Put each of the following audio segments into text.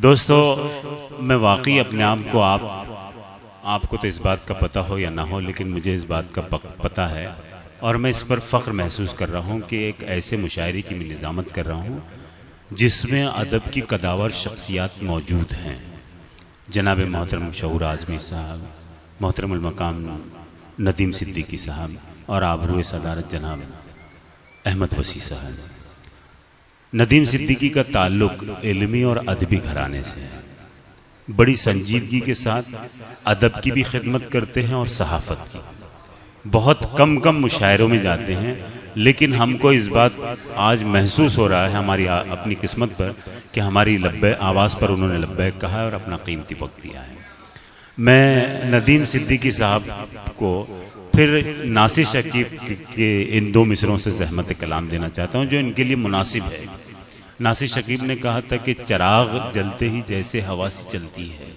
دوستو میں واقعی اپنے آپ کو آپ کو تو اس بات کا پتہ ہو یا نہ ہو، لیکن مجھے اس بات کا پتہ ہے اور میں اس پر فخر محسوس کر رہا ہوں کہ ایک ایسے مشاعرے کی میں نظامت کر رہا ہوں جس میں ادب کی قداور شخصیات موجود ہیں۔ جناب محترم شعور اعظمی صاحب، محترم المقام ندیم صدیقی صاحب اور آبروئے صدارت جناب احمد وسیع صاحب۔ ندیم صدیقی کا تعلق علمی اور ادبی گھرانے سے ہے، بڑی سنجیدگی کے ساتھ ادب کی بھی خدمت کرتے ہیں اور صحافت کی۔ بہت کم مشاعروں میں جاتے ہیں، لیکن ہم کو اس بات آج محسوس ہو رہا ہے ہماری اپنی قسمت پر کہ ہماری آواز پر انہوں نے لبیک کہا ہے اور اپنا قیمتی وقت دیا ہے۔ میں ندیم صدیقی صاحب کو پھر ناصر شکیب کے ان دو مصروں سے زحمت کلام دینا چاہتا ہوں جو ان کے لیے مناسب ہے۔ ناصر شکیب نے کہا تھا کہ چراغ جلتے ہی جیسے ہوا سی چلتی ہے،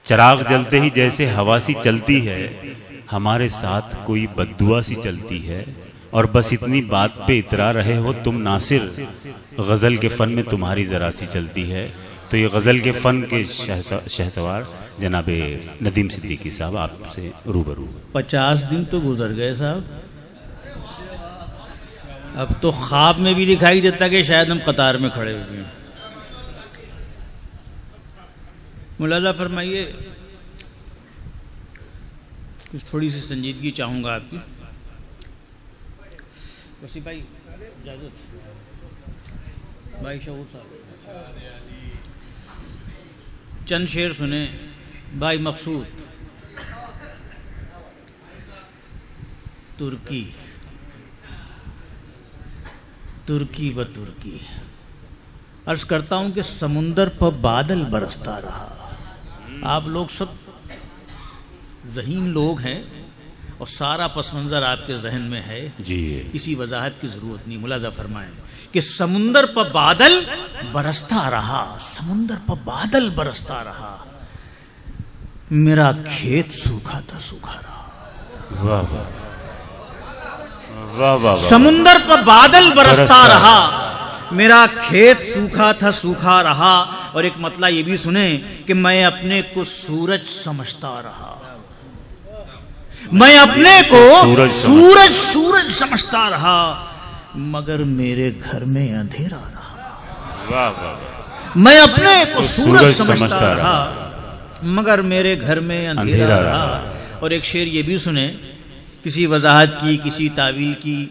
چراغ جلتے ہی جیسے ہوا سی چلتی ہے، ہمارے ساتھ کوئی بددعا سی چلتی ہے، اور بس اتنی بات پہ اترا رہے ہو تم ناصر، غزل کے فن میں تمہاری ذرا سی چلتی ہے۔ تو یہ غزل کے فن کے شہسوار جناب ندیم صدیقی صاحب آپ سے روبرو۔ 50 دن تو گزر گئے صاحب، اب تو خواب میں بھی دکھائی دیتا کہ شاید ہم قطار میں کھڑے ہوئے ہیں۔ ملاحظہ فرمائیے، کچھ تھوڑی سی سنجیدگی چاہوں گا آپ کی۔ وسیع بھائی اجازت، بھائی شعور صاحب چند شعر سنیں۔ بھائی مقصود، ترکی و ترکی، عرض کرتا ہوں کہ سمندر پر بادل برستا رہا۔ آپ لوگ سب ذہین لوگ ہیں اور سارا پس منظر آپ کے ذہن میں ہے جی، کسی وضاحت کی ضرورت نہیں۔ ملاحظہ فرمائیں کہ سمندر پر بادل برستا رہا، سمندر پر بادل برستا رہا، میرا کھیت سوکھا تھا سوکھا رہا۔ واہ واہ واہ واہ۔ سمندر پر بادل برستا رہا، میرا کھیت سوکھا تھا سوکھا رہا۔ اور ایک مطلع یہ بھی سنیں کہ میں اپنے کو سورج سمجھتا رہا، میں اپنے کو سورج سمجھتا رہا، مگر میرے گھر میں اندھیرا رہا۔ میں اپنے کو سورج سمجھتا رہا مگر میرے گھر میں اندھیرا رہا۔ اور ایک شعر یہ بھی سنیں، کسی وضاحت کی، کسی تعویل کی،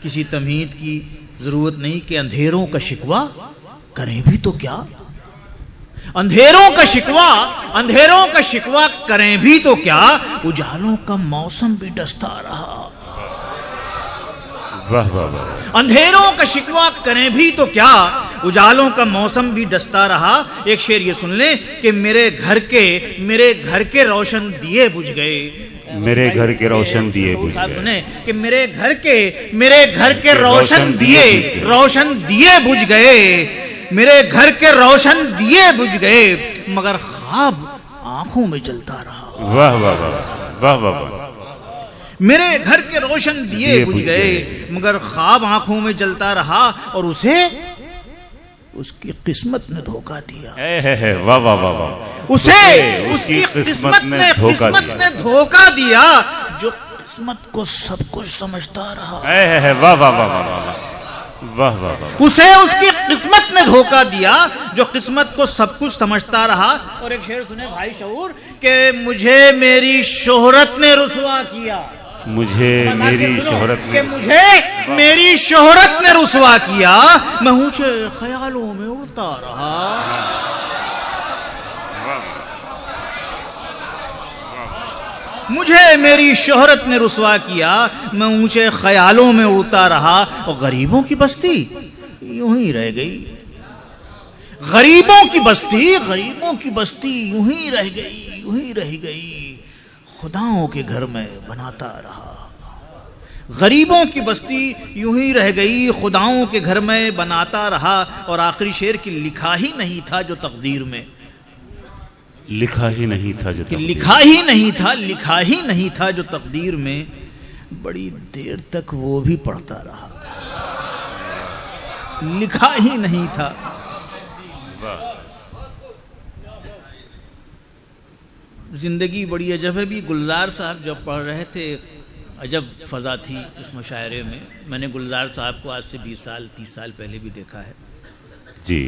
کسی تمہید کی ضرورت نہیں کہ اندھیروں کا شکوہ کریں بھی تو کیا، اندھیروں کا شکوہ کریں بھی تو کیا، اجالوں کا موسم بھی ڈستا رہا۔ اندھیروں کا شکوہ کریں بھی تو کیا، اجالوں کا موسم بھی ڈستا رہا۔ ایک شعر یہ سن لیں کہ میرے گھر کے روشن دیے بجھ گئے، میرے گھر کے روشن دیے بجھ گئے، کہ میرے گھر کے روشن دیے بجھ گئے، میرے گھر کے روشن دیے بجھ گئے، مگر خواب آنکھوں میں جلتا رہا۔ واہ واہ واہ واہ واہ۔ میرے گھر کے روشن دیے بجھ گئے مگر خواب آنکھوں میں جلتا رہا، اور اسے اس کی قسمت نے دھوکہ دیا۔ واہ واہ واہ واہ۔ اسے اس کی قسمت نے دھوکہ دیا، جو قسمت کو سب کچھ سمجھتا رہا۔ واہ واہ واہ واہ واہ واہ۔ اسے اس کی قسمت نے دھوکہ دیا، جو قسمت کو سب کچھ سمجھتا رہا۔ اور ایک شعر سنے بھائی شعور کہ مجھے میری شہرت نے رسوا کیا، مجھے میری شہرت نے رسوا کیا، میں اونچے خیالوں میں اڑتا رہا۔ مجھے میری شہرت نے رسوا کیا، میں اونچے خیالوں میں اڑتا رہا، اور غریبوں کی بستی یوں ہی رہ گئی، غریبوں کی بستی یوں ہی رہ گئی، خداؤں کے گھر میں بناتا رہا۔ غریبوں کی بستی یوں ہی رہ گئی، خداؤں کے گھر میں بناتا رہا۔ اور آخری شعر کی لکھا ہی نہیں تھا جو تقدیر میں، لکھا ہی نہیں تھا جو تقدیر میں، بڑی دیر تک وہ بھی پڑھتا رہا، لکھا ہی نہیں تھا۔ زندگی بڑی عجب ہے. بھی گلزار صاحب جب پڑھ رہے تھے عجب فضا تھی اس مشاعرے میں. میں نے گلزار صاحب کو آج سے 20 سال 30 سال پہلے بھی دیکھا ہے. جی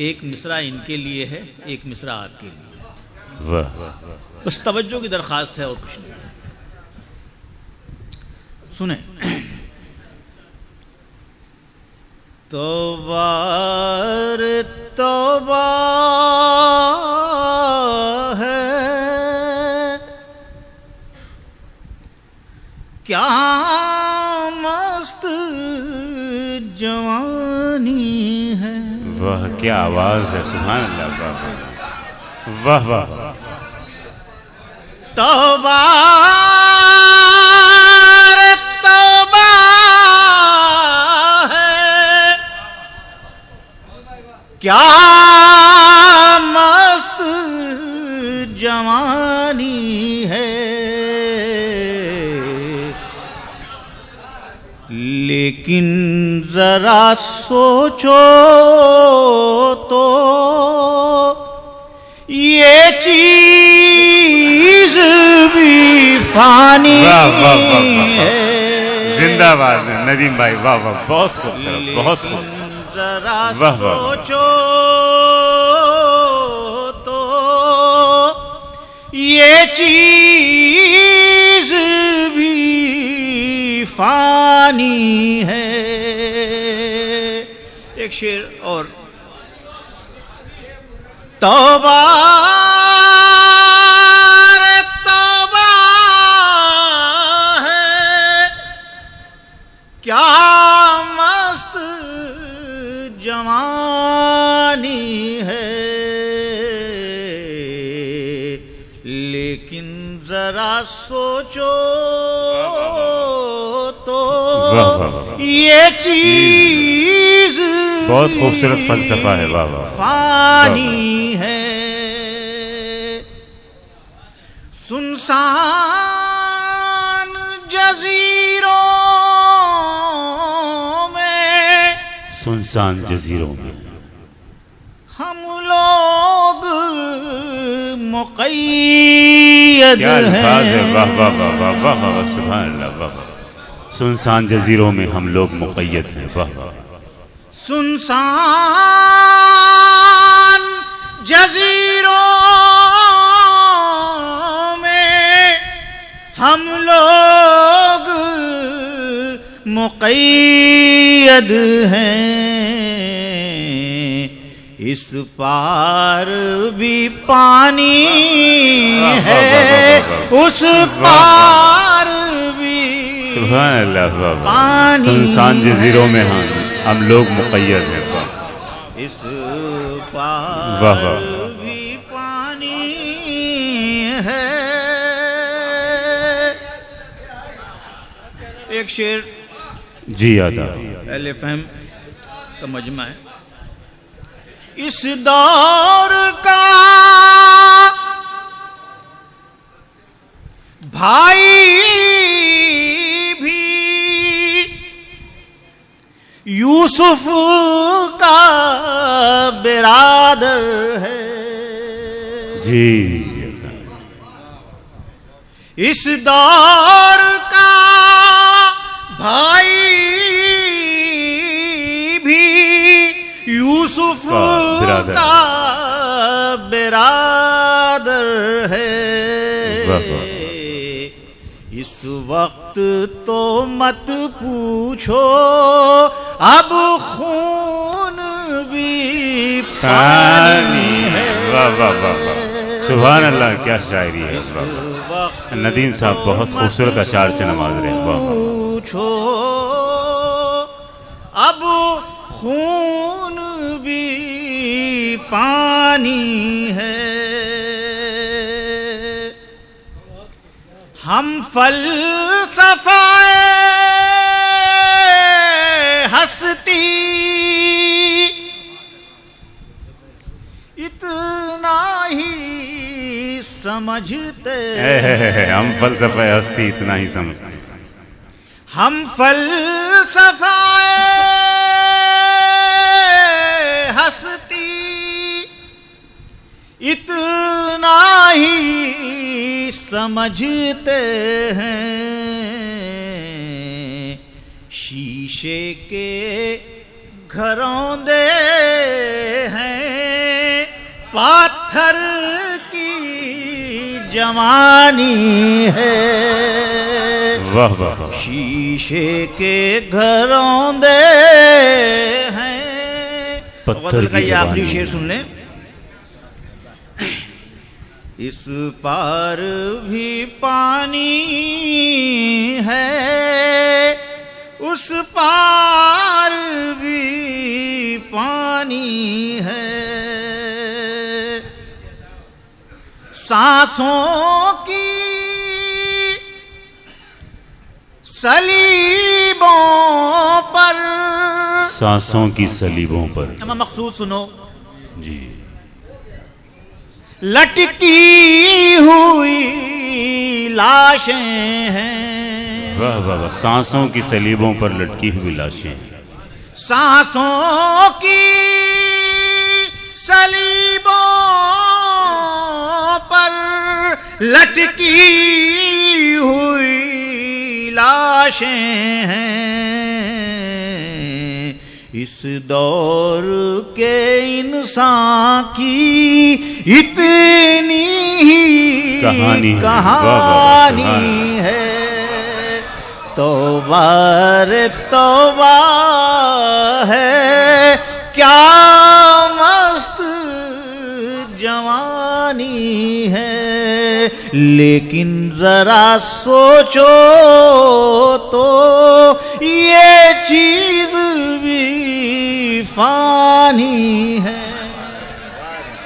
ایک مصرع ان کے لیے ہے, ایک مصرع آپ کے لیے. واہ بس توجہ کی درخواست ہے اور کچھ نہیں. سنیں. توبہ رے توبہ ہے کیا مست جوانی ہے. واہ کیا آواز ہے, سبحان اللہ. واہ واہ واہ. توبہ رے توبہ ہے کیا مست جوانی ہے. لیکن ذرا سوچو تو یہ چیز بھی فانی ہے. زندہ باد ندیم بھائی. واہ واہ بہت خوبصورت, بہت خوبصورت. ذرا واہ واہ. سوچو تو یہ چیز بھی فانی ہے. ایک شعر اور. توبہ رے توبہ ہے کیا مست جوانی ہے. لیکن ذرا سوچو تو یہ چیز بہت خوبصورت فلسفہ ہے. واہ واہ. فانی ہے. سنسان جزیروں میں, سنسان جزیروں میں ہم لوگ مقید کیا الفاظ ہے. ہیں. واہ واہ واہ واہ واہ واہ. سبحان اللہ. واہ واہ. سنسان جزیروں میں ہم لوگ مقید ہیں. واہ واہ. سنسان جزیروں میں ہم لوگ مقید ہیں. اس پار بھی پانی ہے, اس پار بھی سبحان اللہ. واہ واہ. پانی سنسان جزیروں میں ہم لوگ مقید ہیں. اس پار واہ واہ. بھی پانی ہے. ایک شعر جی آتا. اہل فہم کا مجمع ہے. اس دور کا بھائی بھی یوسف کا برادر ہے. جی اس دور کا بھائی بھی یوسف کا برادر ہے. اس وقت تو مت پوچھو اب خون بھی پانی ہے. واہ واہ واہ. سبحان اللہ. کیا شاعری ہے. ندیم صاحب بہت خوبصورت اشعار سے نواز رہے ہیں. پوچھو اب خون بھی پانی ہے. ہم فلسفہ ہستی اتنا ہی سمجھتے ہیں. ہم فلسفہ ہستی اتنا ہی سمجھتے ہیں. ہم فلسفہ ہستی اتنا ہی سمجھتے ہیں، شیشے کے گھروں دے ہیں، پاتھر کی جوانی ہے، واہ واہ واہ، شیشے کے گھروں دے ہیں۔ پتھر کی یہ آخری زبانی شعر سن لیں۔ اس پار بھی پانی ہے، اس پار بھی پانی ہے، سانسوں کی سلیبوں پر، سانسوں کی سلیبوں پر، اما مقصود سنو، جی، لٹکی ہوئی لاشیں ہیں، واہ واہ واہ، سانسوں کی سلیبوں پر لٹکی ہوئی لاشیں، سانسوں کی سلیبوں پر لٹکی ہوئی لاشیں ہیں، اس دور کے انسان کی اتنی ہی کہانی ہے، توبہ رے توبہ ہے، کیا مست جوانی ہے، لیکن ذرا سوچو تو یہ چیز بھی فانی ہے۔